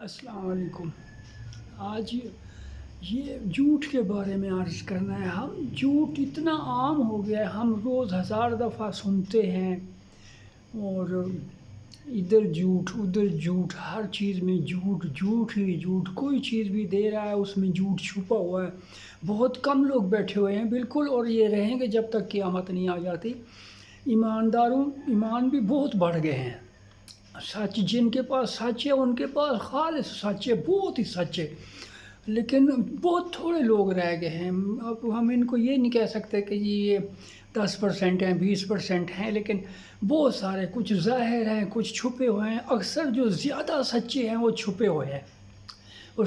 السلام علیکم۔ آج یہ جھوٹ کے بارے میں عرض کرنا ہے۔ ہم جھوٹ اتنا عام ہو گیا ہے، ہم روز ہزار دفعہ سنتے ہیں، اور ادھر جھوٹ ادھر جھوٹ، ہر چیز میں جھوٹ، جھوٹ ہی جھوٹ۔ کوئی چیز بھی دے رہا ہے اس میں جھوٹ چھپا ہوا ہے۔ بہت کم لوگ بیٹھے ہوئے ہیں بالکل، اور یہ رہیں گے جب تک قیامت نہیں آ جاتی۔ ایمان بھی بہت بڑھ گئے ہیں۔ سچ جن کے پاس سچ ہے ان کے پاس خالص سچ ہے، بہت ہی سچ ہے، لیکن بہت تھوڑے لوگ رہ گئے ہیں۔ اب ہم ان کو یہ نہیں کہہ سکتے کہ یہ 10% ہیں، 20% ہیں، لیکن بہت سارے، کچھ ظاہر ہیں، کچھ چھپے ہوئے ہیں۔ اکثر جو زیادہ سچے ہیں وہ چھپے ہوئے ہیں، اور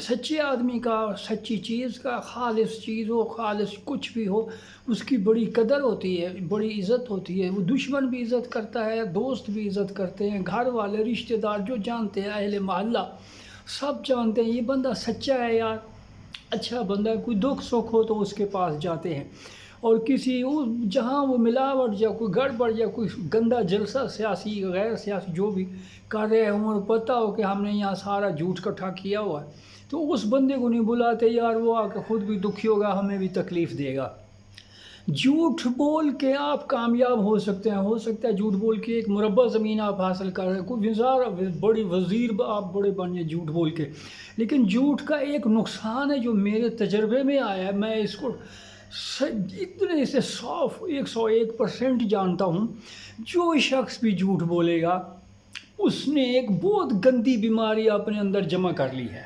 سچے آدمی کا، سچی چیز کا، خالص چیز ہو، خالص کچھ بھی ہو، اس کی بڑی قدر ہوتی ہے، بڑی عزت ہوتی ہے۔ وہ دشمن بھی عزت کرتا ہے، دوست بھی عزت کرتے ہیں، گھر والے، رشتہ دار جو جانتے ہیں، اہل محلہ سب جانتے ہیں یہ بندہ سچا ہے یار، اچھا بندہ ہے۔ کوئی دکھ سکھ ہو تو اس کے پاس جاتے ہیں، اور جہاں وہ ملاوٹ یا کوئی گڑبڑ یا کوئی گندا جلسہ سیاسی غیر سیاسی جو بھی کر رہے ہوں، اور پتہ ہو کہ ہم نے یہاں سارا جھوٹ اکٹھا کیا ہوا ہے، تو اس بندے کو نہیں بلاتے یار، وہ آ کے خود بھی دکھی ہوگا، ہمیں بھی تکلیف دے گا۔ جھوٹ بول کے آپ کامیاب ہو سکتے ہیں، ہو سکتا ہے جھوٹ بول کے ایک مربع زمین آپ حاصل کر رہے ہیں، کوئی بڑی وزیر آپ بڑے بن جائیں جھوٹ بول کے۔ لیکن جھوٹ کا ایک نقصان ہے جو میرے تجربے میں آیا ہے، میں اس کو اتنے سے 101% جانتا ہوں۔ جو شخص بھی جھوٹ بولے گا اس نے ایک بہت گندی بیماری اپنے اندر جمع کر لی ہے۔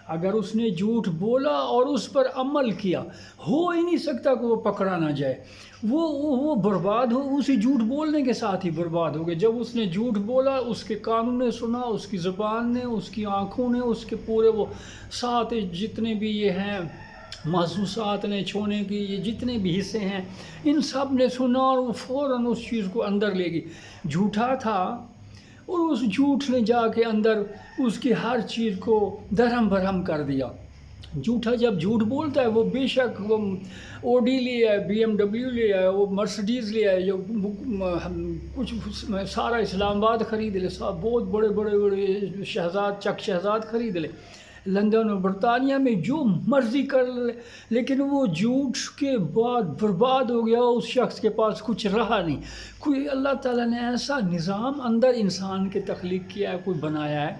اگر اس نے جھوٹ بولا اور اس پر عمل کیا، ہو ہی نہیں سکتا کہ وہ پکڑا نہ جائے۔ وہ برباد ہو، اسی جھوٹ بولنے کے ساتھ ہی برباد ہو گئے۔ جب اس نے جھوٹ بولا، اس کے کانوں نے سنا، اس کی زبان نے، اس کی آنکھوں نے، اس کے پورے وہ ساتھ جتنے بھی یہ ہیں محسوسات نے، چھونے کی یہ جتنے بھی حصے ہیں، ان سب نے سنا، اور وہ فوراً اس چیز کو اندر لے گئی۔ جھوٹا تھا، اور اس جھوٹ نے جا کے اندر اس کی ہر چیز کو درہم برہم کر دیا۔ جھوٹا جب جھوٹ بولتا ہے، وہ بے شک وہ اوڈی لے آئے، BMW لے آئے، وہ مرسڈیز لے آئے، جو کچھ سارا اسلام آباد خرید لے، بہت بڑے بڑے شہزاد خرید لے، لندن اور برطانیہ میں جو مرضی کر لے، لیکن وہ جھوٹ کے بعد برباد ہو گیا، اس شخص کے پاس کچھ رہا نہیں۔ کوئی اللہ تعالیٰ نے ایسا نظام اندر انسان کے تخلیق کیا ہے، کوئی بنایا ہے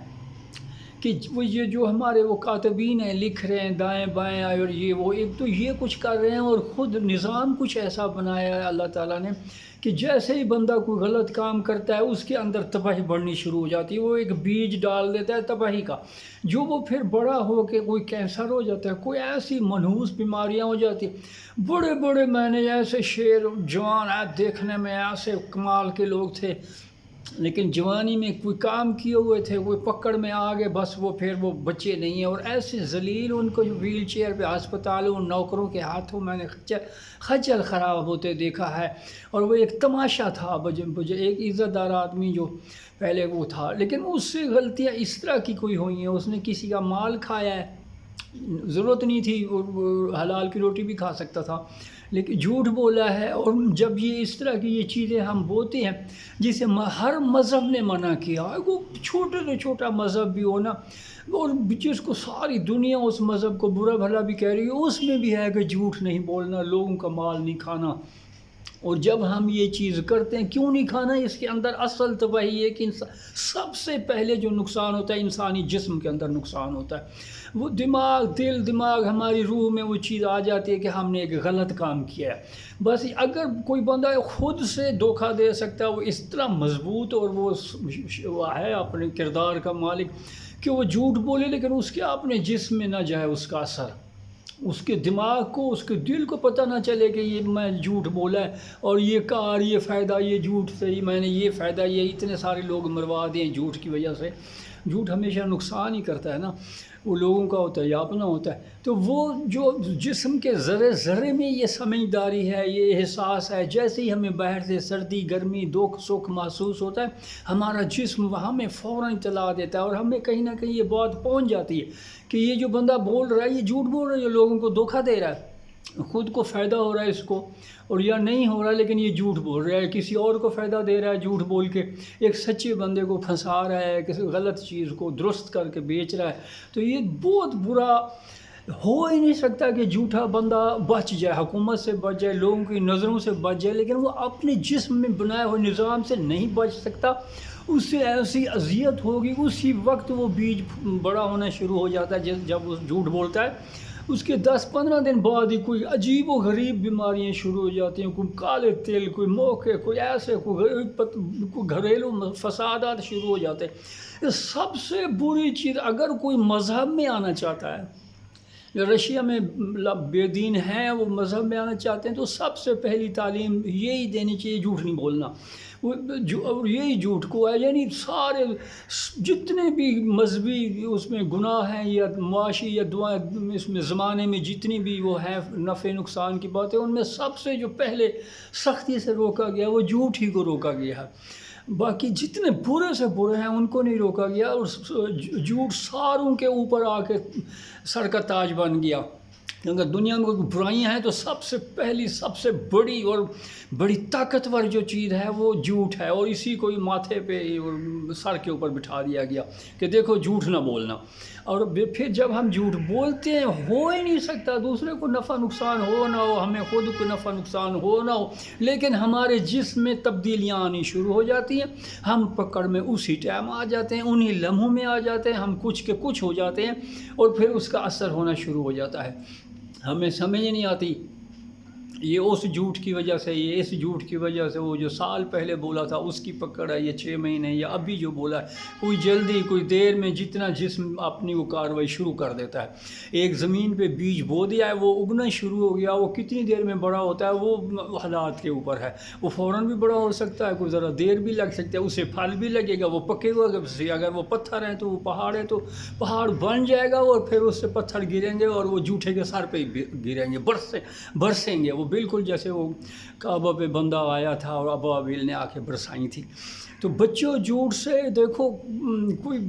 کہ وہ یہ جو ہمارے وہ کاتبین ہیں، لکھ رہے ہیں دائیں بائیں، اور یہ وہ ایک تو یہ کچھ کر رہے ہیں، اور خود نظام کچھ ایسا بنایا ہے اللہ تعالیٰ نے کہ جیسے ہی بندہ کوئی غلط کام کرتا ہے اس کے اندر تباہی بڑھنی شروع ہو جاتی ہے۔ وہ ایک بیج ڈال دیتا ہے تباہی کا، جو وہ پھر بڑا ہو کے کوئی کینسر ہو جاتا ہے، کوئی ایسی منحوس بیماریاں ہو جاتی ہیں۔ بڑے بڑے میں نے ایسے شیر جوان دیکھنے میں ایسے کمال کے لوگ تھے، لیکن جوانی میں کوئی کام کیے ہوئے تھے، کوئی پکڑ میں آ گئے، بس وہ پھر وہ بچے نہیں ہیں، اور ایسے ذلیل ان کو ویل چیئر پہ ہسپتالوں نوکروں کے ہاتھوں میں نے خچل خراب ہوتے دیکھا ہے۔ اور وہ ایک تماشا تھا، مجھے ایک عزت دار آدمی جو پہلے وہ تھا، لیکن اس سے غلطیاں اس طرح کی کوئی ہوئی ہیں، اس نے کسی کا مال کھایا ہے، ضرورت نہیں تھی، حلال کی روٹی بھی کھا سکتا تھا، لیکن جھوٹ بولا ہے۔ اور جب یہ اس طرح کی یہ چیزیں ہم بولتے ہیں جسے ہر مذہب نے منع کیا، وہ چھوٹے سے چھوٹا مذہب بھی ہونا، اور جس کو ساری دنیا اس مذہب کو برا بھلا بھی کہہ رہی ہے، اس میں بھی ہے کہ جھوٹ نہیں بولنا، لوگوں کا مال نہیں کھانا۔ اور جب ہم یہ چیز کرتے ہیں، کیوں نہیں کھانا؟ اس کے اندر اصل تباہی ہے کہ سب سے پہلے جو نقصان ہوتا ہے انسانی جسم کے اندر نقصان ہوتا ہے۔ وہ دماغ ہماری روح میں وہ چیز آ جاتی ہے کہ ہم نے ایک غلط کام کیا ہے۔ بس اگر کوئی بندہ خود سے دھوکہ دے سکتا ہے، وہ اس طرح مضبوط اور وہ ہے اپنے کردار کا مالک کہ وہ جھوٹ بولے، لیکن اس کے اپنے جسم میں نہ جائے اس کا اثر، اس کے دماغ کو، اس کے دل کو پتہ نہ چلے کہ یہ میں جھوٹ بولا ہے، اور یہ کار، یہ فائدہ، یہ جھوٹ سے ہی میں نے یہ فائدہ، یہ اتنے سارے لوگ مروا دیے جھوٹ کی وجہ سے۔ جھوٹ ہمیشہ نقصان ہی کرتا ہے نا، وہ لوگوں کا ہوتا ہے یا اپنا ہوتا ہے۔ تو وہ جو جسم کے ذرے ذرے میں یہ سمجھداری ہے، یہ احساس ہے، جیسے ہی ہمیں باہر سے سردی، گرمی، دکھ سکھ محسوس ہوتا ہے، ہمارا جسم وہاں میں فوراً اطلاع دیتا ہے، اور ہمیں کہیں نہ کہیں یہ بات پہنچ جاتی ہے کہ یہ جو بندہ بول رہا ہے یہ جھوٹ بول رہا ہے، یہ لوگوں کو دھوکہ دے رہا ہے۔ خود کو فائدہ ہو رہا ہے اس کو، اور یا نہیں ہو رہا لیکن یہ جھوٹ بول رہا ہے، کسی اور کو فائدہ دے رہا ہے جھوٹ بول کے، ایک سچے بندے کو پھنسا رہا ہے، کسی غلط چیز کو درست کر کے بیچ رہا ہے. تو یہ بہت برا، ہو ہی نہیں سکتا کہ جھوٹا بندہ بچ جائے، حکومت سے بچ جائے، لوگوں کی نظروں سے بچ جائے، لیکن وہ اپنے جسم میں بنائے ہوئے نظام سے نہیں بچ سکتا. اس سے ایسی اذیت ہوگی، اسی وقت وہ بیج بڑا ہونا شروع ہو جاتا ہے جب وہ جھوٹ بولتا ہے. اس کے 10-15 دن بعد ہی کوئی عجیب و غریب بیماریاں شروع ہو جاتی ہیں، کوئی کالے تل، کوئی موقع، کوئی ایسے، کوئی گھریلو فسادات شروع ہو جاتے ہیں. یہ سب سے بری چیز، اگر کوئی مذہب میں آنا چاہتا ہے، رشیا میں بے دین ہیں، وہ مذہب میں آنا چاہتے ہیں، تو سب سے پہلی تعلیم یہی دینی چاہیے، جھوٹ نہیں بولنا. اور یہی جھوٹ کو ہے، یعنی سارے جتنے بھی مذہبی اس میں گناہ ہیں یا معاشی یا اس میں زمانے میں جتنی بھی وہ ہیں نفع نقصان کی باتیں، ان میں سب سے جو پہلے سختی سے روکا گیا وہ جھوٹ ہی کو روکا گیا ہے. باقی جتنے برے سے برے ہیں ان کو نہیں روکا گیا، اور جھوٹ ساروں کے اوپر آ کے سر کا تاج بن گیا. کیونکہ دنیا میں کوئی برائیاں ہیں تو سب سے پہلی، سب سے بڑی اور بڑی طاقتور جو چیز ہے وہ جھوٹ ہے، اور اسی کو ماتھے پہ سر کے اوپر بٹھا دیا گیا کہ دیکھو جھوٹ نہ بولنا. اور پھر جب ہم جھوٹ بولتے ہیں، ہو ہی نہیں سکتا، دوسرے کو نفع نقصان ہو نہ ہو، ہمیں خود کو نفع نقصان ہو نہ ہو، لیکن ہمارے جسم میں تبدیلیاں آنی شروع ہو جاتی ہیں، ہم پکڑ میں اسی ٹائم آ جاتے ہیں، انہی لمحوں میں آ جاتے ہیں، ہم کچھ کے کچھ ہو جاتے ہیں، اور پھر اس کا اثر ہونا شروع ہو جاتا ہے. ہمیں سمجھ نہیں آتی، یہ اس جھوٹ کی وجہ سے، یہ اس جھوٹ کی وجہ سے، وہ جو سال پہلے بولا تھا اس کی پکڑ ہے، یہ 6 مہینے، یا ابھی جو بولا ہے، کوئی جلدی کوئی دیر میں جتنا جسم اپنی وہ کاروائی شروع کر دیتا ہے. ایک زمین پہ بیج بو دیا ہے، وہ اگنا شروع ہو گیا، وہ کتنی دیر میں بڑا ہوتا ہے وہ حالات کے اوپر ہے. وہ فوراً بھی بڑا ہو سکتا ہے، کوئی ذرا دیر بھی لگ سکتا ہے، اسے پھل بھی لگے گا، وہ پکے گا. اگر وہ پتھر ہیں تو وہ پہاڑ ہے تو پہاڑ بن جائے گا، اور پھر اس سے پتھر گریں گے اور وہ جھوٹے کے سر پہ گریں گے، برسیں گے. وہ بالکل جیسے وہ کعبہ پہ بندہ آیا تھا اور ابابیل نے آ کے برسائی تھی. تو بچوں، جھوٹ سے دیکھو، کوئی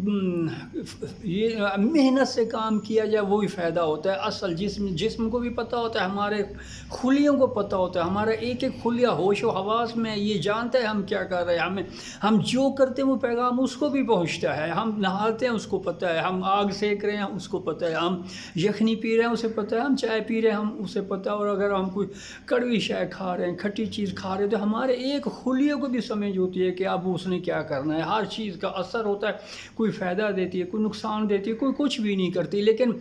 یہ محنت سے کام کیا جائے وہی فائدہ ہوتا ہے. اصل جسم کو بھی پتہ ہوتا ہے، ہمارے خلیوں کو پتہ ہوتا ہے، ہمارا ایک ایک خلیہ ہوش و حواس میں یہ جانتا ہے ہم کیا کر رہے ہیں. ہم جو کرتے ہیں وہ پیغام اس کو بھی پہنچتا ہے. ہم نہاتے ہیں اس کو پتہ ہے، ہم آگ سیک رہے ہیں اس کو پتہ ہے، ہم یخنی پی رہے ہیں اسے پتہ ہے، ہم چائے پی رہے ہیں ہم اسے پتہ ہے. اور اگر ہم کوئی کڑوی شے کھا رہے ہیں، کھٹی چیز کھا رہے ہیں، تو ہمارے ایک خلیے کو بھی سمجھ ہوتی ہے کہ اب اس نے کیا کرنا ہے. ہر چیز کا اثر ہوتا ہے، کوئی فائدہ دیتی ہے، کوئی نقصان دیتی ہے، کوئی کچھ بھی نہیں کرتی، لیکن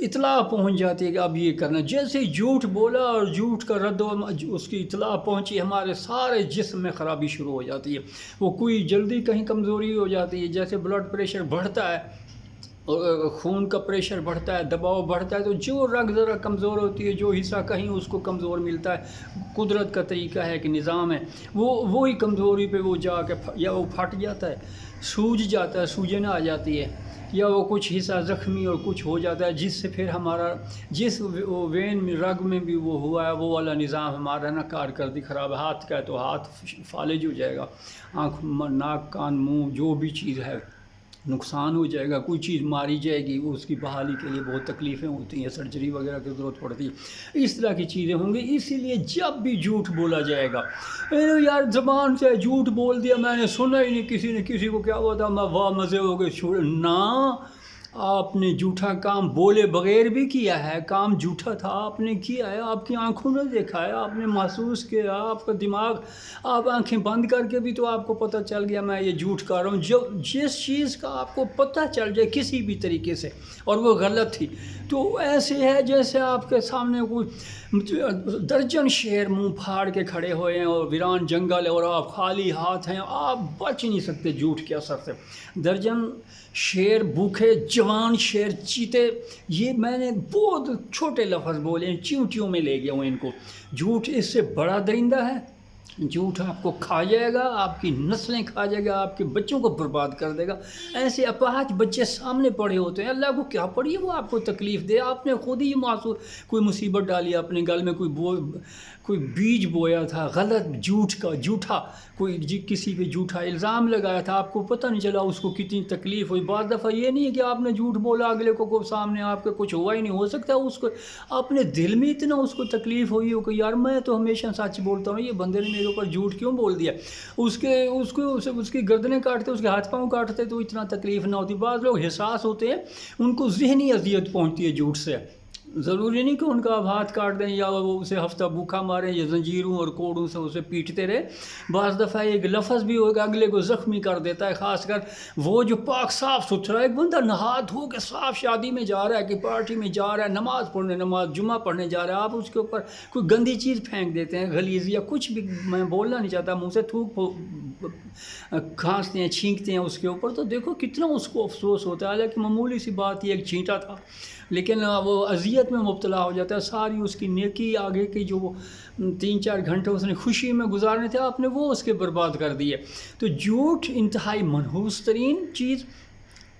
اطلاع پہنچ جاتی ہے کہ اب یہ کرنا. جیسے جھوٹ بولا اور جھوٹ کا رد و اس کی اطلاع پہنچی، ہمارے سارے جسم میں خرابی شروع ہو جاتی ہے. وہ کوئی جلدی کہیں کمزوری ہو جاتی ہے، جیسے بلڈ پریشر بڑھتا ہے، خون کا پریشر بڑھتا ہے، دباؤ بڑھتا ہے، تو جو رگ ذرا کمزور ہوتی ہے، جو حصہ کہیں اس کو کمزور ملتا ہے، قدرت کا طریقہ ہے کہ نظام ہے، وہی کمزوری پہ وہ جا کے یا وہ پھٹ جاتا ہے، سوج جاتا ہے، سوجن آ جاتی ہے، یا وہ کچھ حصہ زخمی اور کچھ ہو جاتا ہے، جس سے پھر ہمارا جس وین میں رگ میں بھی وہ ہوا ہے وہ والا نظام ہمارا نا کارکردگی خراب ہے. ہاتھ کا ہے تو ہاتھ فالج ہو جائے گا، آنکھ، ناک، کان، منہ، جو بھی چیز ہے نقصان ہو جائے گا. کوئی چیز ماری جائے گی، اس کی بحالی کے لیے بہت تکلیفیں ہوتی ہیں، سرجری وغیرہ کی ضرورت پڑتی ہے، اس طرح کی چیزیں ہوں گی. اسی لیے جب بھی جھوٹ بولا جائے گا، یار زبان سے جھوٹ بول دیا، میں نے سنا ہی نہیں، کسی نے کسی کو کیا بتا، میں واہ مزے ہو گئے، چھوڑ نہ. آپ نے جھوٹا کام بولے بغیر بھی کیا ہے، کام جھوٹا تھا، آپ نے کیا ہے، آپ کی آنکھوں نے دیکھا ہے، آپ نے محسوس کیا، آپ کا دماغ، آپ آنکھیں بند کر کے بھی تو آپ کو پتہ چل گیا میں یہ جھوٹ کر رہا ہوں. جس چیز کا آپ کو پتہ چل جائے کسی بھی طریقے سے اور وہ غلط تھی، تو ایسے ہے جیسے آپ کے سامنے کوئی درجن شیر منہ پھاڑ کے کھڑے ہوئے ہیں اور ویران جنگل ہے اور آپ خالی ہاتھ ہیں، آپ بچ نہیں سکتے جھوٹ کے اثر سے. درجن شیر بھوکے، جوان شیر، چیتے، یہ میں نے بہت چھوٹے لفظ بولے ہیں، چیونٹیوں میں لے گیا ہوں ان کو. جھوٹ اس سے بڑا درندہ ہے، جھوٹ آپ کو کھا جائے گا، آپ کی نسلیں کھا جائے گا، آپ کے بچوں کو برباد کر دے گا۔ ایسے اپاہج بچے سامنے پڑے ہوتے ہیں، اللہ کو کیا پڑی ہے وہ آپ کو تکلیف دے؟ آپ نے خود ہی کوئی مصیبت ڈالی اپنے گل میں، کوئی بیج بویا تھا غلط جھوٹا کوئی کسی پہ جھوٹا الزام لگایا تھا، آپ کو پتہ نہیں چلا اس کو کتنی تکلیف ہوئی۔ بعض دفعہ یہ نہیں ہے کہ آپ نے جھوٹ بولا اگلے کو سامنے آپ کے کچھ ہوا ہی نہیں، ہو سکتا ہے اس کو اپنے دل میں اتنا اس کو تکلیف ہوئی ہو کہ یار میں تو ہمیشہ سچ بولتا ہوں، یہ بندے نے میرے اوپر جھوٹ کیوں بول دیا؟ اس کی گردنیں کاٹتے، اس کے ہاتھ پاؤں کاٹتے تو اتنا تکلیف نہ ہوتی۔ بعض لوگ حساس ہوتے ہیں، ان کو ذہنی اذیت پہنچتی ہے جھوٹ سے۔ ضروری نہیں کہ ان کا آپ ہاتھ کاٹ دیں یا وہ اسے ہفتہ بھوکا ماریں یا زنجیروں اور کوڑوں سے اسے پیٹتے رہے۔ بعض دفعہ ایک لفظ بھی ہوگا اگلے کو زخمی کر دیتا ہے، خاص کر وہ جو پاک صاف ستھرا ایک بندہ نہا دھو کے صاف شادی میں جا رہا ہے کہ پارٹی میں جا رہا ہے، نماز پڑھنے جمعہ پڑھنے جا رہا ہے، آپ اس کے اوپر کوئی گندی چیز پھینک دیتے ہیں، غلیظ یا کچھ بھی، میں بولنا نہیں چاہتا، منہ سے تھوک کھانستے ہیں چھینکتے ہیں اس کے اوپر، تو دیکھو کتنا اس کو افسوس ہوتا ہے۔ حالانکہ معمولی سی بات، یہ ایک چھینٹا تھا، لیکن وہ اذیت میں مبتلا ہو جاتا ہے۔ ساری اس کی نیکی آگے کی جو 3-4 گھنٹے اس نے خوشی میں گزارنے تھے، آپ نے وہ اس کے برباد کر دیے۔ تو جھوٹ انتہائی منحوس ترین چیز،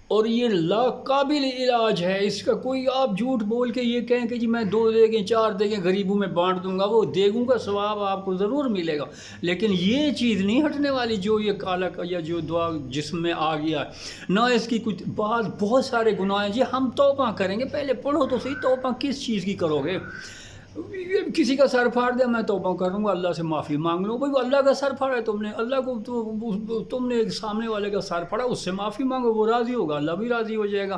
اور یہ لاقابل علاج ہے۔ اس کا کوئی آپ جھوٹ بول کے یہ کہیں کہ جی میں 2 دیگیں 4 دیگیں غریبوں میں بانٹ دوں گا، وہ دیگوں کا ثواب آپ کو ضرور ملے گا، لیکن یہ چیز نہیں ہٹنے والی جو یہ کالا یا جو دعا جسم میں آ گیا ہے، نہ اس کی کچھ بہت سارے گناہ ہیں۔ جی ہم توبہ کریں گے، پہلے پڑھو تو صحیح، توبہ کس چیز کی کرو گے؟ کسی کا سر پھاڑ دیا، میں توبہ کروں گا، اللہ سے معافی مانگ لوں۔ بھائی اللہ کا سر پھاڑا ہے تم نے، اللہ کو تم نے سامنے والے کا سر پھاڑا، اس سے معافی مانگو، وہ راضی ہوگا، اللہ بھی راضی ہو جائے گا۔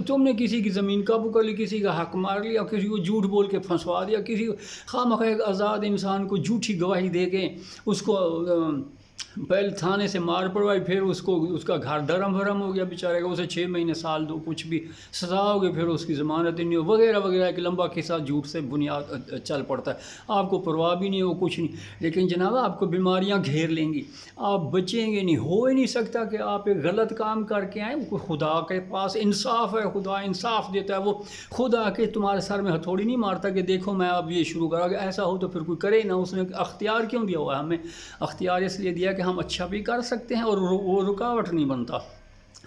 تم نے کسی کی زمین قابو کر لی، کسی کا حق مار لیا، کسی کو جھوٹ بول کے پھنسوا دیا، کسی کو خواہ ایک آزاد انسان کو جھوٹی گواہی دے کے اس کو پہلے تھانے سے مار پڑوائی، پھر اس کا گھر دھرم بھرم ہو گیا بیچارے کا، اسے 6 مہینے سال 2 کچھ بھی سزا ہو گئی، پھر اس کی ضمانت نہیں ہو، وغیرہ وغیرہ، ایک لمبا قصہ جھوٹ سے بنیاد چل پڑتا ہے۔ آپ کو پرواہ بھی نہیں ہو کچھ نہیں، لیکن جناب آپ کو بیماریاں گھیر لیں گی، آپ بچیں گے نہیں۔ ہو ہی نہیں سکتا کہ آپ ایک غلط کام کر کے آئیں، خدا کے پاس انصاف ہے، خدا انصاف دیتا ہے، وہ خدا کے تمہارے سر میں ہتھوڑی نہیں مارتا کہ دیکھو میں اب یہ شروع کرا، کہ ایسا ہو تو پھر کوئی کرے نہ۔ اس نے اختیار کیوں دیا ہوا ہے ہمیں؟ اختیار اس لیے دیا کہ ہم اچھا بھی کر سکتے ہیں اور وہ رکاوٹ نہیں بنتا،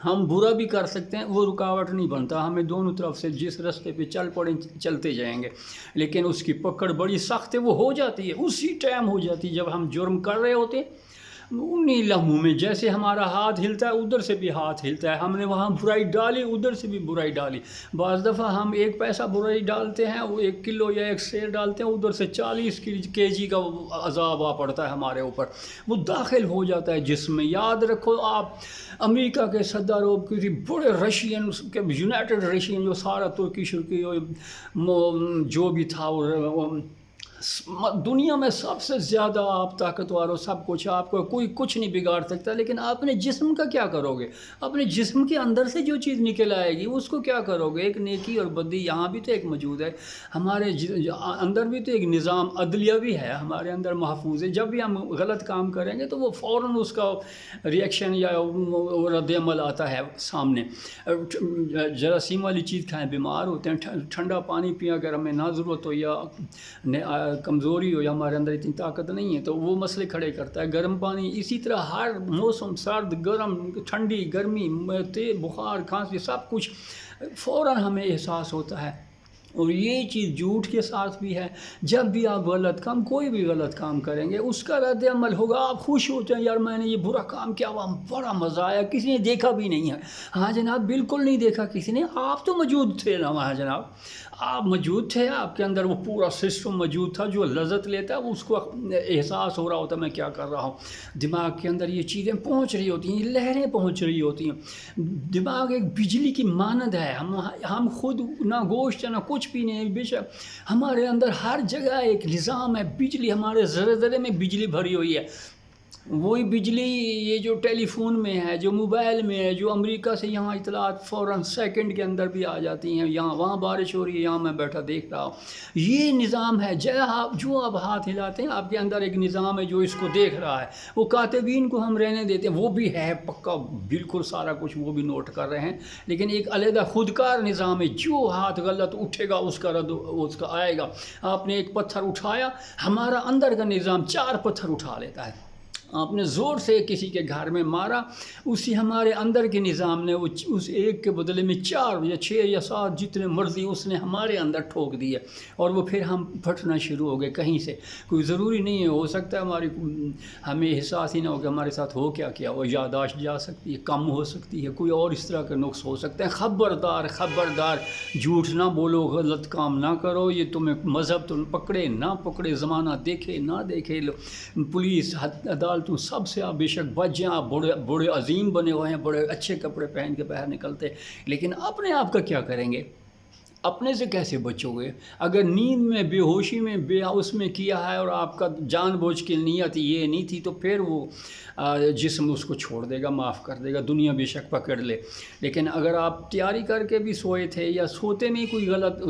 ہم برا بھی کر سکتے ہیں، وہ رکاوٹ نہیں بنتا، ہمیں دونوں طرف سے جس راستے پہ چل پڑیں چلتے جائیں گے، لیکن اس کی پکڑ بڑی سخت ہے، وہ ہو جاتی ہے اسی ٹائم ہو جاتی ہے جب ہم جرم کر رہے ہوتے ہیں۔ انہی لمحوں میں جیسے ہمارا ہاتھ ہلتا ہے ادھر سے بھی ہاتھ ہلتا ہے، ہم نے وہاں برائی ڈالی ادھر سے بھی برائی ڈالی۔ بعض دفعہ ہم 1 پیسہ برائی ڈالتے ہیں، وہ 1 کلو یا 1 سیر ڈالتے ہیں، ادھر سے 40 kg کا عذاب آ پڑتا ہے ہمارے اوپر، وہ داخل ہو جاتا ہے جسم میں۔ یاد رکھو، آپ امریکہ کے صدر ہو، کسی بڑے رشین کے یونائٹڈ رشین جو سارا ترکی شرکی جو بھی تھا، دنیا میں سب سے زیادہ آپ طاقتور ہو، سب کچھ آپ کو کوئی کچھ نہیں بگاڑ سکتا، لیکن اپنے جسم کا کیا کرو گے؟ اپنے جسم کے اندر سے جو چیز نکل آئے گی اس کو کیا کرو گے؟ ایک نیکی اور بدی یہاں بھی تو ایک موجود ہے، ہمارے اندر بھی تو ایک نظام عدلیہ بھی ہے ہمارے اندر محفوظ ہے۔ جب بھی ہم غلط کام کریں گے تو وہ فوراً اس کا ریئیکشن یا رد عمل آتا ہے سامنے۔ جراثیم والی چیز کھائیں بیمار ہوتے ہیں، ٹھنڈا پانی پیا اگر ہمیں نہ ضرورت ہو یا کمزوری ہو یا ہمارے اندر اتنی طاقت نہیں ہے تو وہ مسئلے کھڑے کرتا ہے۔ گرم پانی اسی طرح، ہر موسم، سرد گرم ٹھنڈی گرمی بخار کھانسی سب کچھ فوراً ہمیں احساس ہوتا ہے۔ اور یہ چیز جھوٹ کے ساتھ بھی ہے، جب بھی آپ غلط کام، کوئی بھی غلط کام کریں گے اس کا رد عمل ہوگا، آپ خوش ہوتے ہیں، یار میں نے یہ برا کام کیا ہوا، بڑا مزہ آیا، کسی نے دیکھا بھی نہیں ہے۔ ہاں جناب، بالکل نہیں دیکھا کسی نے، آپ تو موجود تھے نا وہاں جناب، آپ موجود تھے، آپ کے اندر وہ پورا سسٹم موجود تھا جو لذت لیتا ہے، اس کو احساس ہو رہا ہوتا ہے میں کیا کر رہا ہوں، دماغ کے اندر یہ چیزیں پہنچ رہی ہوتی ہیں، لہریں پہنچ رہی ہوتی ہیں۔ دماغ ایک بجلی کی مانند ہے، ہم خود نہ گوشت نہ کچھ بھی نہیں، بے شک ہمارے اندر ہر جگہ ایک نظام ہے، بجلی ہمارے ذرے ذرے میں بجلی بھری ہوئی ہے۔ وہی بجلی یہ جو ٹیلی فون میں ہے، جو موبائل میں ہے، جو امریکہ سے یہاں اطلاعات فوراً سیکنڈ کے اندر بھی آ جاتی ہیں، یہاں وہاں بارش ہو رہی ہے، یہاں میں بیٹھا دیکھ رہا ہوں. یہ نظام ہے. جو آپ ہاتھ ہلاتے ہیں آپ کے اندر ایک نظام ہے جو اس کو دیکھ رہا ہے. وہ کاتبین کو ہم رہنے دیتے ہیں، وہ بھی ہے پکا بالکل سارا کچھ وہ بھی نوٹ کر رہے ہیں، لیکن ایک علیحدہ خودکار نظام ہے. جو ہاتھ غلط اٹھے گا اس کا رد اس کا آئے گا. آپ نے ایک پتھر اٹھایا، ہمارا اندر کا نظام 4 پتھر اٹھا لیتا ہے. آپ نے زور سے کسی کے گھر میں مارا، اسی ہمارے اندر کے نظام نے اس ایک کے بدلے میں 4 یا 6 یا 7 جتنے مرضی اس نے ہمارے اندر ٹھوک دیے، اور وہ پھر ہم پھٹنا شروع ہو گئے کہیں سے. کوئی ضروری نہیں ہے، ہو سکتا ہے ہمیں احساس ہی نہ ہو کہ ہمارے ساتھ ہو کیا وہ یادداشت جا سکتی ہے، کم ہو سکتی ہے، کوئی اور اس طرح کا نقص ہو سکتا ہے. خبردار خبردار، جھوٹ نہ بولو، غلط کام نہ کرو. یہ تمہیں مذہب تم پکڑے نہ پکڑے، زمانہ دیکھے نہ دیکھے، پولیس عدالت سب سے آپ بے شک بچ جائیں. آپ بڑے عظیم بنے ہوئے ہیں، بڑے اچھے کپڑے پہن کے باہر نکلتے، لیکن اپنے آپ کا کیا کریں گے؟ اپنے سے کیسے بچو گے؟ اگر نیند میں بے ہوشی میں اس میں کیا ہے اور آپ کا جان بوجھ کی نیت یہ نہیں تھی، تو پھر وہ جسم اس کو چھوڑ دے گا، معاف کر دے گا، دنیا بے شک پکڑ لے. لیکن اگر آپ تیاری کر کے بھی سوئے تھے یا سوتے میں کوئی غلط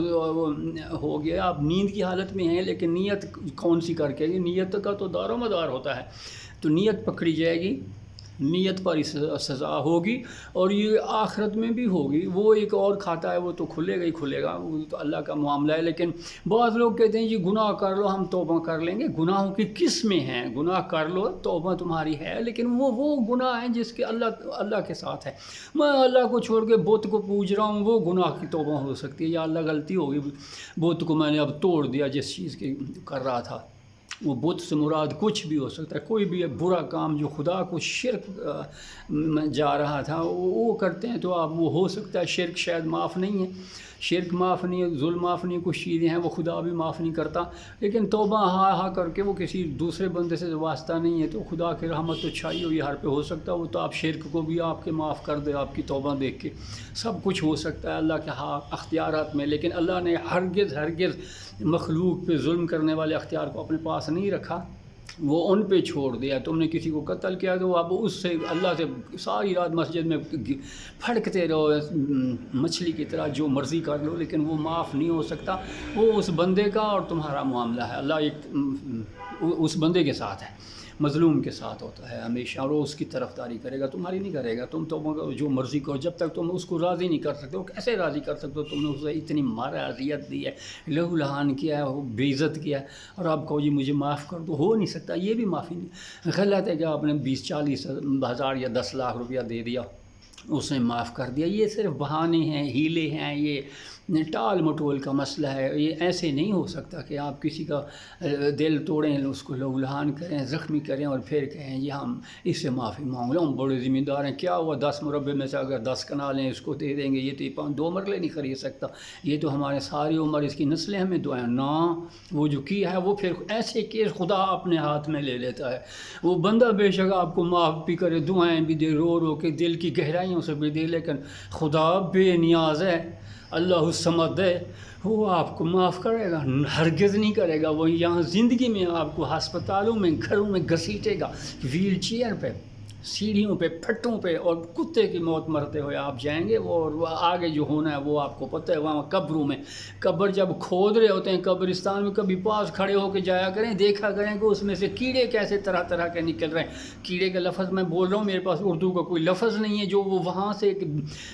ہو گیا، آپ نیند کی حالت میں ہیں، لیکن نیت کون سی کر کے گی؟ نیت کا تو دار و مدار ہوتا ہے. تو نیت پکڑی جائے گی، نیت پر سزا ہوگی، اور یہ آخرت میں بھی ہوگی. وہ ایک اور کھاتا ہے، وہ تو کھلے گا ہی کھلے گا، وہ تو اللہ کا معاملہ ہے. لیکن بعض لوگ کہتے ہیں جی گناہ کر لو ہم توبہ کر لیں گے. گناہوں کی قسمیں ہیں، گناہ کر لو توبہ تمہاری ہے، لیکن وہ گناہ ہیں جس کے اللہ کے ساتھ ہے. میں اللہ کو چھوڑ کے بت کو پوج رہا ہوں، وہ گناہ کی توبہ ہو سکتی ہے. یا اللہ غلطی ہوگی، بت کو میں نے اب توڑ دیا جس چیز کی کر رہا تھا. وہ بت سے مراد کچھ بھی ہو سکتا ہے، کوئی بھی برا کام جو خدا کو شرک جا رہا تھا وہ کرتے ہیں، تو آپ وہ ہو سکتا ہے. شرک شاید معاف نہیں ہے، شرک معاف نہیں ہے، ظلم معاف نہیں ہے، کچھ چیزیں ہیں وہ خدا بھی معاف نہیں کرتا. لیکن توبہ ہاں کر کے وہ کسی دوسرے بندے سے واسطہ نہیں ہے، تو خدا کی رحمت تو چھائی ہوئی ہر پہ ہو سکتا ہے. وہ تو آپ شرک کو بھی آپ کے معاف کر دے، آپ کی توبہ دیکھ کے سب کچھ ہو سکتا ہے اللہ کے اختیارات میں. لیکن اللہ نے ہرگز مخلوق پہ ظلم کرنے والے اختیار کو اپنے پاس نہیں رکھا، وہ ان پہ چھوڑ دیا. تم نے کسی کو قتل کیا تو اب اس سے اللہ سے ساری رات مسجد میں پھڑکتے رہو مچھلی کی طرح، جو مرضی کر لو، لیکن وہ معاف نہیں ہو سکتا. وہ اس بندے کا اور تمہارا معاملہ ہے. اللہ ایک اس بندے کے ساتھ ہے، مظلوم کے ساتھ ہوتا ہے ہمیشہ، اور وہ اس کی طرفداری کرے گا، تمہاری نہیں کرے گا. تم تو جو مرضی کرو، جب تک تم اس کو راضی نہیں کر سکتے. وہ کیسے راضی کر سکتے ہو؟ تم نے اسے اتنی مارا، اذیت دی ہے، لہو لہان کیا ہے، وہ بے عزت کیا ہے، اور آپ کہو جی مجھے معاف کر دو. ہو نہیں سکتا، یہ بھی معافی نہیں. غلط ہے کہ آپ نے 20-40 ہزار یا 10 لاکھ روپیہ دے دیا، اس نے معاف کر دیا. یہ صرف بہانے ہیں، ہیلے ہیں، یہ ٹال مٹول کا مسئلہ ہے. یہ ایسے نہیں ہو سکتا کہ آپ کسی کا دل توڑیں، اس کو لہو لہان کریں، زخمی کریں، اور پھر کہیں یہ ہم اس سے معافی مانگ لیں، ہم بڑے ذمہ دار ہیں. کیا ہوا 10 مربع میں سے اگر 10 کنالیں اس کو دے دیں گے، یہ تو 2 مرلے نہیں خرید سکتا، یہ تو ہمارے ساری عمر اس کی نسلیں ہمیں دعائیں نہ. وہ جو کیا ہے وہ پھر ایسے کیس خدا اپنے ہاتھ میں لے لیتا ہے. وہ بندہ بے شک آپ کو معاف بھی کرے، دعائیں بھی دے، رو رو کے دل کی گہرائیوں سے بھی دے، لیکن خدا بے نیاز ہے، اللہ الصمد ہے، وہ آپ کو معاف کرے گا؟ ہرگز نہیں کرے گا. وہ یہاں زندگی میں آپ کو ہسپتالوں میں، گھروں میں گھسیٹے گا، ویل چیئر پہ، سیڑھیوں پہ، پھٹوں پہ، اور کتے کی موت مرتے ہوئے آپ جائیں گے. وہ آگے جو ہونا ہے وہ آپ کو پتہ ہے. وہاں قبروں میں، قبر جب کھود رہے ہوتے ہیں قبرستان میں، کبھی پاس کھڑے ہو کے جایا کریں، دیکھا کریں کہ اس میں سے کیڑے کیسے طرح طرح کے نکل رہے ہیں. کیڑے کا لفظ میں بول رہا ہوں، میرے پاس اردو کا کوئی لفظ نہیں ہے. جو وہ وہاں سے ایک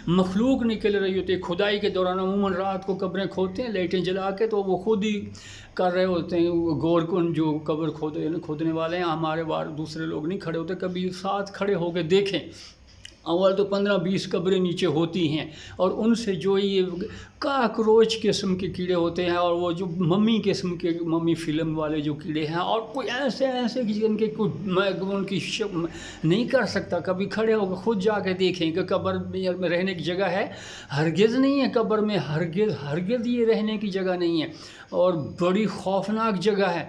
مخلوق نکل رہی ہوتی ہے. کھدائی کے دوران عموماً رات کو قبریں کھودتے ہیں لائٹیں جلا کے، تو وہ خود ہی کر رہے ہوتے ہیں. گور کن جو قبر کھودنے والے ہیں، ہمارے دوسرے لوگ نہیں کھڑے ہوتے. کبھی ساتھ کھڑے ہو کے دیکھیں، اول تو 15-20 قبریں نیچے ہوتی ہیں، اور ان سے جو یہ کاکروچ قسم کے کیڑے ہوتے ہیں، اور وہ جو ممی قسم کے، ممی فلم والے جو کیڑے ہیں، اور کوئی ایسے جن کے میں ان کی نہیں کر سکتا. کبھی کھڑے ہو کے خود جا کے دیکھیں کہ قبر میں رہنے کی جگہ ہے؟ ہرگز نہیں ہے. قبر میں ہرگز یہ رہنے کی جگہ نہیں ہے، اور بڑی خوفناک جگہ ہے.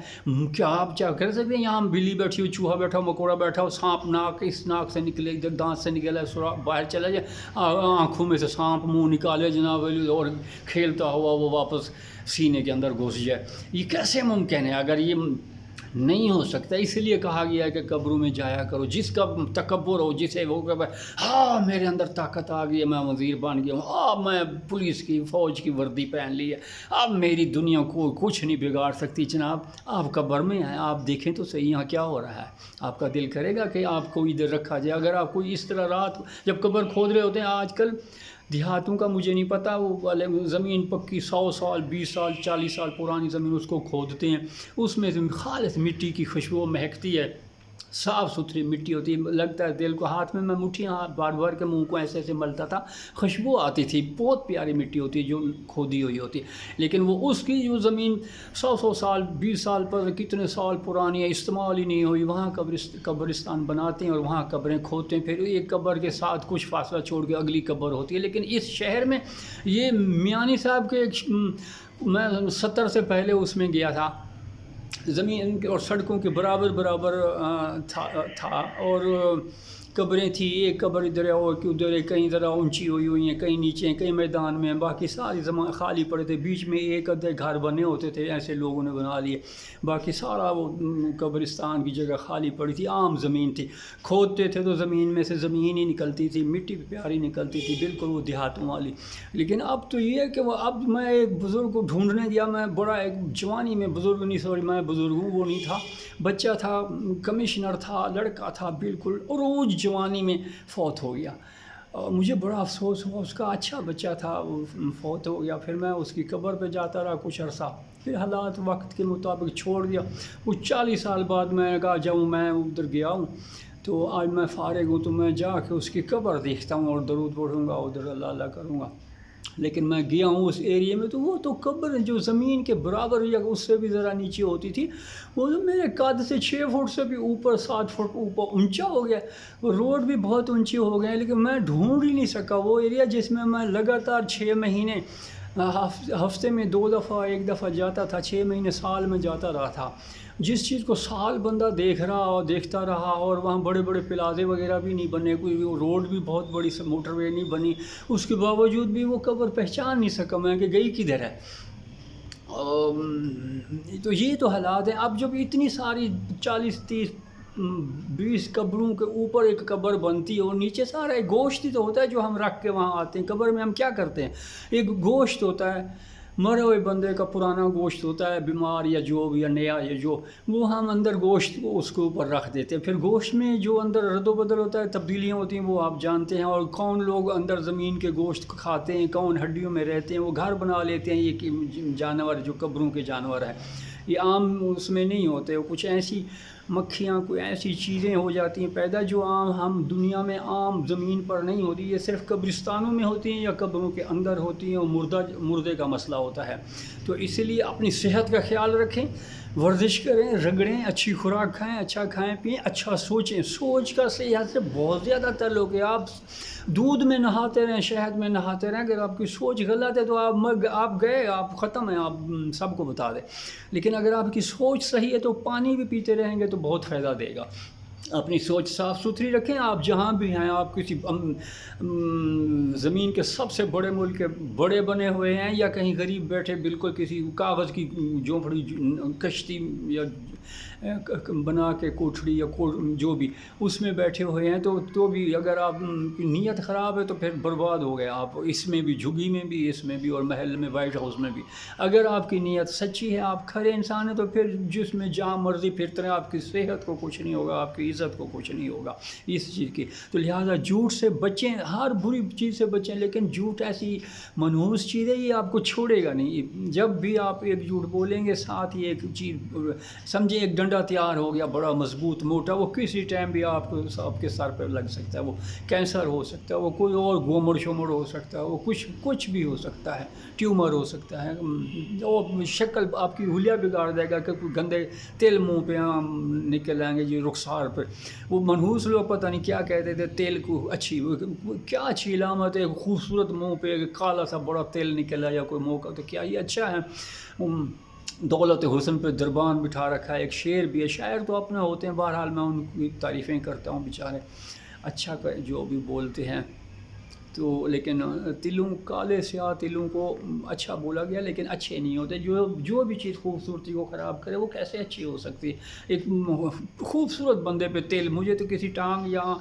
کیا آپ کیا کر سکتے ہیں؟ یہاں بلی بیٹھی ہو، چوہا بیٹھا ہو، مکوڑا بیٹھا ہو، سانپ اس ناک سے نکلے، ادھر دانت سے نکلا، باہر چلا جائے، آنکھوں میں سے سانپ منہ نکالے جناب، اور کھیلتا ہوا وہ واپس سینے کے اندر گھس جائے. یہ کیسے ممکن ہے؟ اگر یہ نہیں ہو سکتا، اس لیے کہا گیا ہے کہ قبروں میں جایا کرو. جس کا تکبر ہو، جسے وہ کہ ہاں میرے اندر طاقت آ گئی ہے، میں وزیر بن گیا ہوں، اب میں پولیس کی فوج کی وردی پہن لی ہے، اب میری دنیا کو کچھ نہیں بگاڑ سکتی. جناب آپ قبر میں ہیں، آپ دیکھیں تو صحیح یہاں کیا ہو رہا ہے. آپ کا دل کرے گا کہ آپ کو ادھر رکھا جائے. اگر آپ کو اس طرح رات جب قبر کھود رہے ہوتے ہیں، آج کل دیہاتوں کا مجھے نہیں پتہ، وہ والے زمین پکی 100 سال 20 سال 40 سال پرانی زمین، اس کو کھودتے ہیں، اس میں خالص مٹی کی خوشبو مہکتی ہے، صاف ستھری مٹی ہوتی ہے. لگتا ہے دل کو، ہاتھ میں مٹھیاں بار بار کے منہ کو ایسے ایسے ملتا تھا، خوشبو آتی تھی. بہت پیاری مٹی ہوتی ہے جو کھودی ہوئی ہوتی ہے. لیکن وہ اس کی جو زمین 100 سال 20 سال پر کتنے سال پرانی ہے، استعمال ہی نہیں ہوئی، وہاں قبرستان بناتے ہیں اور وہاں قبریں کھودتے ہیں. پھر ایک قبر کے ساتھ کچھ فاصلہ چھوڑ کے اگلی قبر ہوتی ہے. لیکن اس شہر میں یہ میانی صاحب کے میں 70 سے پہلے اس میں گیا تھا، زمین اور سڑکوں کے برابر برابر تھا اور قبریں تھیں. ایک قبر ادھر ہے اور ادھر ہے، کہیں ذرا اونچی ہوئی ہیں، کہیں نیچے ہیں، کہیں میدان میں ہیں، باقی ساری زمان خالی پڑے تھے. بیچ میں ایک ادھر گھر بنے ہوتے تھے، ایسے لوگوں نے بنا لیے. باقی سارا وہ قبرستان کی جگہ خالی پڑی تھی، عام زمین تھی. کھودتے تھے تو زمین میں سے زمین ہی نکلتی تھی، مٹی پیاری نکلتی تھی، بالکل وہ دیہاتوں والی. لیکن اب تو یہ ہے کہ اب میں ایک بزرگ کو ڈھونڈنے گیا، میں بڑا ایک جوانی میں بزرگ نہیں، سوری میں بزرگ ہوں، وہ نہیں تھا، بچہ تھا، کمشنر تھا، لڑکا تھا، بالکل عروج جوانی میں فوت ہو گیا. مجھے بڑا افسوس ہوا، اس کا اچھا بچہ تھا، وہ فوت ہو گیا. پھر میں اس کی قبر پہ جاتا رہا کچھ عرصہ، پھر حالات وقت کے مطابق چھوڑ دیا. کچھ 40 سال بعد میں نے کہا جاؤں، میں ادھر گیا ہوں تو آج میں فارغ ہوں تو میں جا کے اس کی قبر دیکھتا ہوں اور درود پڑھوں گا، ادھر اللہ اللہ کروں گا. لیکن میں گیا ہوں اس ایریے میں تو وہ تو قبر جو زمین کے برابر یا اس سے بھی ذرا نیچے ہوتی تھی، وہ تو میرے قد سے 6 فٹ سے بھی اوپر 7 فٹ اوپر اونچا ہو گیا. وہ روڈ بھی بہت اونچی ہو گئے، لیکن میں ڈھونڈ ہی نہیں سکا وہ ایریا جس میں میں لگاتار 6 مہینے ہفتے میں 2 دفعہ 1 دفعہ جاتا تھا، 6 مہینے سال میں جاتا رہا تھا. جس چیز کو سال بندہ دیکھتا رہا اور وہاں بڑے بڑے پلازے وغیرہ بھی نہیں بنے، کوئی روڈ بھی بہت بڑی موٹر وے نہیں بنی، اس کے باوجود بھی وہ قبر پہچان نہیں سکا میں کہ گئی کدھر ہے. تو یہ تو حالات ہیں. اب جب اتنی ساری 40 30 20 قبروں کے اوپر ایک قبر بنتی ہے اور نیچے سارا ایک گوشت ہی تو ہوتا ہے جو ہم رکھ کے وہاں آتے ہیں. قبر میں ہم کیا کرتے ہیں؟ ایک گوشت ہوتا ہے، مرے ہوئے بندے کا پرانا گوشت ہوتا ہے، بیمار یا جو بھی یا نیا یا جو، وہ ہم اندر گوشت اس کے اوپر رکھ دیتے ہیں. پھر گوشت میں جو اندر رد و بدل ہوتا ہے، تبدیلیاں ہوتی ہیں، وہ آپ جانتے ہیں. اور کون لوگ اندر زمین کے گوشت کھاتے ہیں، کون ہڈیوں میں رہتے ہیں، وہ گھر بنا لیتے ہیں. یہ جانور جو قبروں کے جانور ہیں، یہ عام اس میں نہیں ہوتے. وہ کچھ ایسی مکھیاں، کوئی ایسی چیزیں ہو جاتی ہیں پیدا جو عام ہم دنیا میں عام زمین پر نہیں ہوتی. یہ صرف قبرستانوں میں ہوتی ہیں یا قبروں کے اندر ہوتی ہیں، اور مردے کا مسئلہ ہوتا ہے. تو اس لیے اپنی صحت کا خیال رکھیں، ورزش کریں، رگڑیں، اچھی خوراک کھائیں، اچھا کھائیں پئیں، اچھا سوچیں. سوچ کا صحت سے بہت زیادہ تعلق ہے. آپ دودھ میں نہاتے رہیں، شہد میں نہاتے رہیں، اگر آپ کی سوچ غلط ہے تو آپ گئے، آپ ختم ہیں، آپ سب کو بتا دیں. لیکن اگر آپ کی سوچ صحیح ہے تو پانی بھی پیتے رہیں گے تو بہت فائدہ دے گا. اپنی سوچ صاف ستھری رکھیں. آپ جہاں بھی ہیں، آپ کسی زمین کے سب سے بڑے ملک کے بڑے بنے ہوئے ہیں یا کہیں غریب بیٹھے بالکل کسی کاغذ کی جھونپڑی کشتی یا بنا کے کوٹھڑی یا جو بھی اس میں بیٹھے ہوئے ہیں تو بھی اگر آپ کی نیت خراب ہے تو پھر برباد ہو گئے آپ. اس میں بھی، جھگی میں بھی، اس میں بھی، اور محل میں، وائٹ ہاؤس میں بھی. اگر آپ کی نیت سچی ہے، آپ کھرے انسان ہیں، تو پھر جس میں جہاں مرضی پھرتے ہیں، آپ کی صحت کو کچھ نہیں ہوگا، آپ کی عزت کو کچھ نہیں ہوگا اس چیز کی. تو لہٰذا جھوٹ سے بچیں، ہر بری چیز سے بچیں. لیکن جھوٹ ایسی منحوس چیز ہے، یہ آپ کو چھوڑے گا نہیں. جب بھی آپ ایک جھوٹ بولیں گے، ساتھ ہی ایک چیز سمجھیں، ایک ڈنڈا تیار ہو گیا بڑا مضبوط موٹا، وہ کسی ٹائم بھی آپ کے سر پہ لگ سکتا ہے. وہ کینسر ہو سکتا ہے، وہ کوئی اور گومڑ شومڑ ہو سکتا ہے، وہ کچھ بھی ہو سکتا ہے، ٹیومر ہو سکتا ہے، اور شکل آپ کی حلیہ بگاڑ دے گا کہ کوئی گندے تیل منہ پہ نکل آئیں گے جی رخسار پہ. وہ منحوس لوگ پتہ نہیں کیا کہتے تھے، تیل کو کیا اچھی علامت ہے، خوبصورت منہ پہ کالا سا بڑا تیل نکلا یا کوئی موقع، تو کیا یہ اچھا ہے؟ دولت حسن پہ دربان بٹھا رکھا ہے. ایک شعر بھی ہے، شاعر تو اپنے ہوتے ہیں، بہرحال میں ان کی تعریفیں کرتا ہوں، بیچارے اچھا جو بھی بولتے ہیں. تو لیکن تلوں کالے سیاہ تلوں کو اچھا بولا گیا لیکن اچھے نہیں ہوتے. جو بھی چیز خوبصورتی کو خراب کرے وہ کیسے اچھی ہو سکتی ہے؟ ایک خوبصورت بندے پہ تیل، مجھے تو کسی ٹانگ یا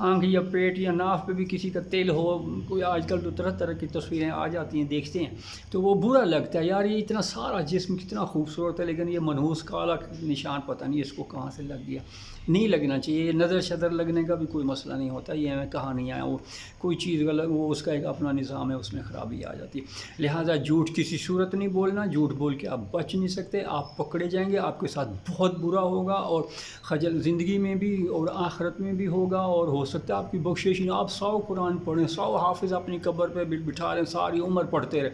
آنکھ یا پیٹ یا ناف پہ بھی کسی کا تیل ہو، کوئی آج کل تو طرح طرح کی تصویریں آ جاتی ہیں دیکھتے ہیں تو وہ برا لگتا ہے، یار یہ اتنا سارا جسم کتنا خوبصورت ہے لیکن یہ منحوس کالا نشان پتہ نہیں اس کو کہاں سے لگ گیا. نہیں لگنا چاہیے. یہ نظر شدر لگنے کا بھی کوئی مسئلہ نہیں ہوتا، یہ ہمیں کہانیاں ہیں، وہ کوئی چیز غلط، وہ اس کا ایک اپنا نظام ہے، اس میں خرابی آ جاتی ہے. لہٰذا جھوٹ کسی صورت نہیں بولنا. جھوٹ بول کے آپ بچ نہیں سکتے، آپ پکڑے جائیں گے، آپ کے ساتھ بہت برا ہوگا اور خجل زندگی میں بھی اور آخرت میں بھی ہوگا. اور ہو سکتا ہے آپ کی بخشش نہیں. آپ 100 قرآن پڑھیں، 100 حافظ اپنی قبر پہ بٹھا لیں، ساری عمر پڑھتے رہے،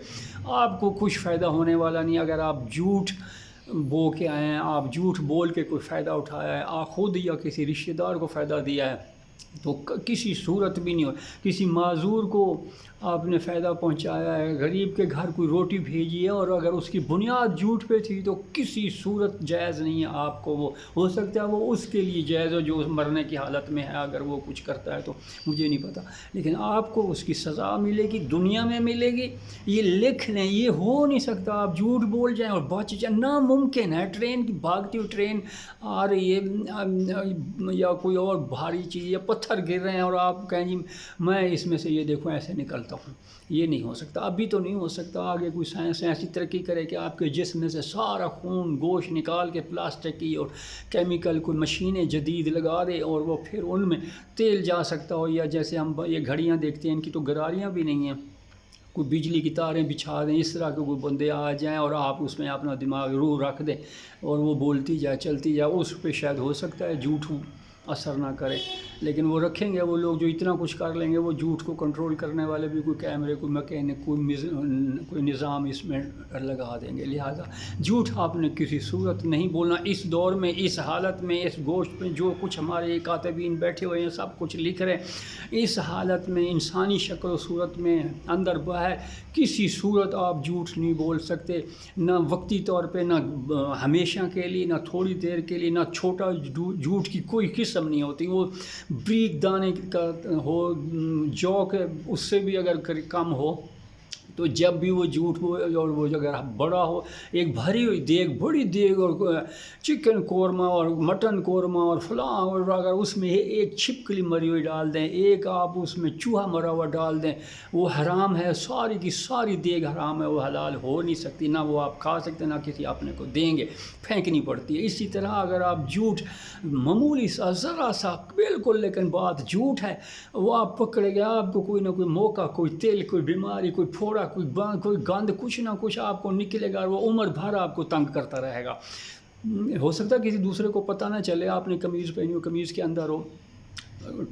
آپ کو کچھ فائدہ ہونے والا نہیں. اگر آپ جھوٹ بو کے آئے ہیں، آپ جھوٹ بول کے کوئی فائدہ اٹھایا ہے، آپ خود یا کسی رشتہ دار کو فائدہ دیا ہے تو کسی صورت بھی نہیں ہو. کسی معذور کو آپ نے فائدہ پہنچایا ہے، غریب کے گھر کوئی روٹی بھیجی ہے اور اگر اس کی بنیاد جھوٹ پہ تھی تو کسی صورت جائز نہیں ہے آپ کو. وہ ہو سکتا ہے وہ اس کے لیے جائز ہو جو مرنے کی حالت میں ہے، اگر وہ کچھ کرتا ہے تو مجھے نہیں پتہ، لیکن آپ کو اس کی سزا ملے گی، دنیا میں ملے گی. یہ لکھ لیں، یہ ہو نہیں سکتا آپ جھوٹ بول جائیں اور بچ جائیں. ناممکن ہے. ٹرین کی بھاگتی ہوئی ٹرین آ رہی ہے یا کوئی اور بھاری چیز یا پتھر گر رہے ہیں اور آپ کہیں جی میں اس میں سے یہ دیکھو ایسے نکلتا ہوں، یہ نہیں ہو سکتا. ابھی تو نہیں ہو سکتا. آگے کوئی سائنس ایسی ترقی کرے کہ آپ کے جسم میں سے سارا خون گوشت نکال کے پلاسٹک کی اور کیمیکل کوئی مشینیں جدید لگا دے اور وہ پھر ان میں تیل جا سکتا ہو. یا جیسے ہم یہ گھڑیاں دیکھتے ہیں، ان کی تو گراریاں بھی نہیں ہیں، کوئی بجلی کی تاریں بچھا دیں، اس طرح کے کوئی بندے آ جائیں اور آپ اس میں اپنا دماغ روح رکھ دیں اور وہ بولتی جائے چلتی جائے. اس پہ شاید ہو سکتا ہے جھوٹ اثر نہ کرے، لیکن وہ رکھیں گے وہ لوگ جو اتنا کچھ کر لیں گے. وہ جھوٹ کو کنٹرول کرنے والے بھی کوئی کیمرے، کوئی میکینک، کوئی نظام اس میں لگا دیں گے. لہٰذا جھوٹ آپ نے کسی صورت نہیں بولنا. اس دور میں، اس حالت میں، اس گوشت میں جو کچھ ہمارے کاتبین بیٹھے ہوئے ہیں سب کچھ لکھ رہے ہیں، اس حالت میں انسانی شکل و صورت میں اندر باہر کسی صورت آپ جھوٹ نہیں بول سکتے. نہ وقتی طور پہ، نہ ہمیشہ کے لیے، نہ تھوڑی دیر کے لیے. نہ چھوٹا جھوٹ کی کوئی قسم نہیں ہوتی. وہ بریک دانے کا ہو، جو کہ اس سے بھی اگر کم ہو تو جب بھی وہ جھوٹ ہو اور وہ اگر بڑا ہو، ایک بھری ہوئی دیگ، بڑی دیگ اور چکن قورمہ اور مٹن قورمہ اور فلاں، اور اگر اس میں ایک چھپکلی مری ہوئی ڈال دیں، ایک آپ اس میں چوہا مرا ہوا ڈال دیں، وہ حرام ہے. ساری کی ساری دیگ حرام ہے، وہ حلال ہو نہیں سکتی. نہ وہ آپ کھا سکتے، نہ کسی اپنے کو دیں گے، پھینکنی پڑتی ہے. اسی طرح اگر آپ جھوٹ معمولی سا، ذرا سا، بالکل لیکن بات جھوٹ ہے، وہ آپ پکڑے گا، آپ کو کوئی نہ کوئی موقع، کوئی تیل، کوئی بیماری، کوئی پھوڑا، کوئی گند، کچھ نہ کچھ آپ کو نکلے گا اور وہ عمر بھر آپ کو تنگ کرتا رہے گا. ہو سکتا ہے کسی دوسرے کو پتہ نہ چلے، آپ نے قمیض پہنی ہو، قمیض کے اندر ہو،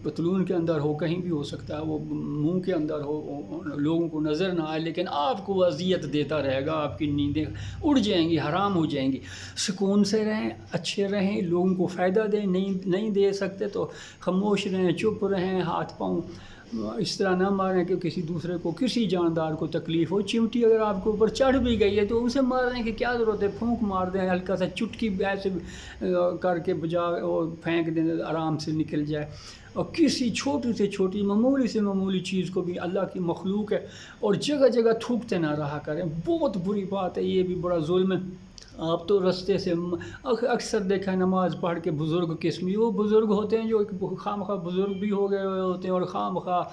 پتلون کے اندر ہو، کہیں بھی ہو سکتا ہے، وہ منہ کے اندر ہو، لوگوں کو نظر نہ آئے، لیکن آپ کو اذیت دیتا رہے گا. آپ کی نیندیں اڑ جائیں گی، حرام ہو جائیں گی. سکون سے رہیں، اچھے رہیں، لوگوں کو فائدہ دیں. نہیں دے سکتے تو خاموش رہیں، چپ رہیں، ہاتھ پاؤں اس طرح نہ ماریں کہ کسی دوسرے کو، کسی جاندار کو تکلیف ہو. چیونٹی اگر آپ کے اوپر چڑھ بھی گئی ہے تو اسے مارنے کی کیا ضرورت ہے؟ پھونک مار دیں، ہلکا سا چٹکی ایسے کر کے بجا اور پھینک دیں، آرام سے نکل جائے. اور کسی چھوٹی سے چھوٹی، معمولی سے معمولی چیز کو بھی اللہ کی مخلوق ہے اور جگہ جگہ تھوکتے نہ رہا کریں. بہت بری بات ہے، یہ بھی بڑا ظلم ہے. آپ تو رستے سے اکثر دیکھا ہے نماز پڑھ کے بزرگ قسمی، وہ بزرگ ہوتے ہیں جو خواہ مخواہ بزرگ بھی ہو گئے ہوئے ہوتے ہیں اور خواہ مخواہ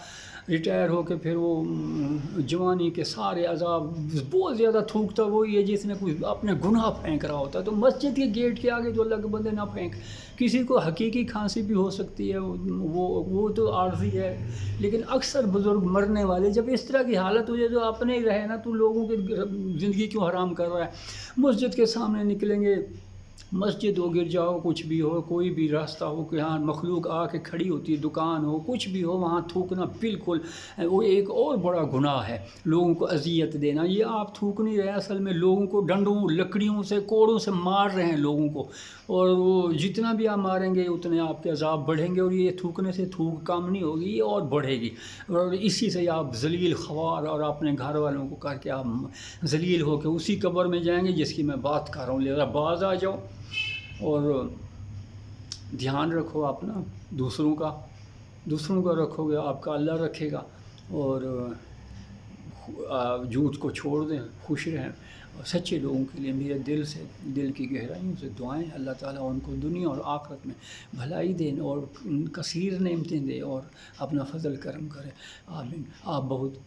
ریٹائر ہو کے پھر وہ جوانی کے سارے عذاب. بہت زیادہ تھوکتا وہی ہے جس نے کوئی اپنے گناہ پھینک رہا ہوتا ہے. تو مسجد کے گیٹ کے آگے تو اللہ کے بندے نہ پھینک. کسی کو حقیقی کھانسی بھی ہو سکتی ہے، وہ تو عارضی ہے، لیکن اکثر بزرگ مرنے والے جب اس طرح کی حالت ہو جائے تو اپنے ہی رہے نا، تو لوگوں کی زندگی کیوں حرام کر رہا ہے؟ مسجد کے سامنے نکلیں گے، مسجد ہو، گرجا ہو، کچھ بھی ہو، کوئی بھی راستہ ہو کہ ہاں مخلوق آ کے کھڑی ہوتی ہے، دکان ہو، کچھ بھی ہو، وہاں تھوکنا بالکل وہ ایک اور بڑا گناہ ہے. لوگوں کو اذیت دینا، یہ آپ تھوک نہیں رہے، اصل میں لوگوں کو ڈنڈوں، لکڑیوں سے، کوڑوں سے مار رہے ہیں لوگوں کو. اور وہ جتنا بھی آپ ماریں گے اتنے آپ کے عذاب بڑھیں گے اور یہ تھوکنے سے تھوک کام نہیں ہوگی، یہ اور بڑھے گی. اور اسی سے آپ ذلیل خوار اور اپنے گھر والوں کو کر کے آپ ذلیل ہو کے اسی قبر میں جائیں گے جس کی میں بات کر رہا ہوں. لہذا باز آ جاؤ اور دھیان رکھو اپنا، دوسروں کا رکھو گے آپ کا اللہ رکھے گا. اور جھوٹ کو چھوڑ دیں، خوش رہیں، اور سچے لوگوں کے لیے میرے دل سے، دل کی گہرائیوں سے دعائیں، اللہ تعالیٰ ان کو دنیا اور آخرت میں بھلائی دیں اور کثیر نعمتیں دے اور اپنا فضل کرم کرے، آمین۔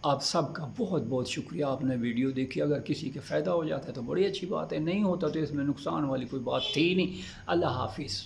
آپ سب کا بہت بہت شکریہ، آپ نے ویڈیو دیکھی، اگر کسی کے فائدہ ہو جاتا ہے تو بڑی اچھی بات ہے، نہیں ہوتا تو اس میں نقصان والی کوئی بات تھی نہیں۔ اللہ حافظ۔